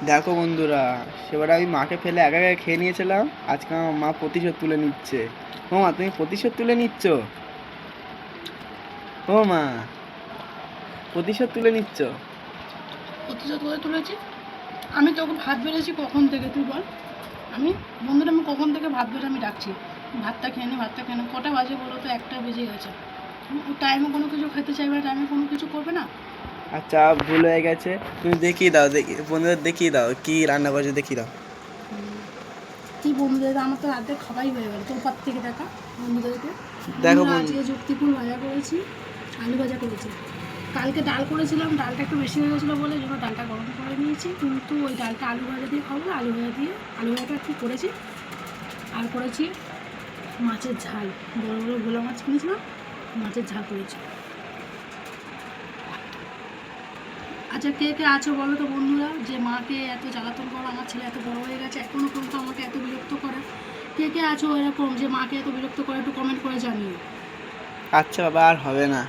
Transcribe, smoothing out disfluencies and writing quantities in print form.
দেখো বন্ধুরা, সেবারে আমি মাকে ফেলে একা একা খেয়ে নিয়েছিলাম। আজকে আমার মা প্রতিশোধ তুলে নিচ্ছে। ও মা, তুমি প্রতিশোধ তুলে নিচ্ছ? ও মা, প্রতিশোধ তুলে নিচ্ছ? প্রতিশোধ করে তুলেছি। আমি তোকে ভাত বেড়েছি কখন থেকে তুই বল। আমি বন্ধুরা আমি কখন থেকে ভাত বেড়ে আমি ডাকছি, ভাতটা খেয়ে নে ভাতটা খেয়ে নে। কটা বাজে বলো তো? 1টা বেজে গেছে। ও টাইমে কোনো কিছু খেতে চাইবে না, টাইমে কোনো কিছু করবে না। আচ্ছা, ভুল হয়ে গেছে। তুমি দেখিয়ে দাও, বন্ধুদের দেখিয়ে দাও কি রান্না করছো, দেখিয়ে দাও। কি বন্ধুদের? আমার তো রাতে খাওয়াই হয়ে গেল। তোর পাত থেকে দেখা বন্ধুদেরকে। দেখো বন্ধুরা বন্ধু, আজকে যুক্তিফুল ভাজা করেছি, আলু ভাজা করেছি। কালকে ডাল করেছিলাম, ডালটা একটু বেশি হয়ে গেছিলো বলে জন্য ডালটা গরম করে নিয়েছি। কিন্তু ওই ডালটা আলু ভাজা দিয়ে খাবো, আলু ভাজা দিয়ে আলু ভাজাটা একটু করেছি। আর করেছি মাছের ঝাল, বড়ো বড়ো ভোলা মাছ কিনেছিলাম, মাছের ঝাল করেছি। আচ্ছা, কে কে আছো বলো তো বন্ধুরা, যে মাকে এত জ্বালাতন করো? আমার ছেলে এত বড় হয়ে গেছে এখনও পর্যন্ত আমাকে এত বিরক্ত করে। কে কে আছো এরকম যে মাকে এত বিরক্ত করে? একটু কমেন্ট করে জানিও। আচ্ছা বাবা, আর হবে না।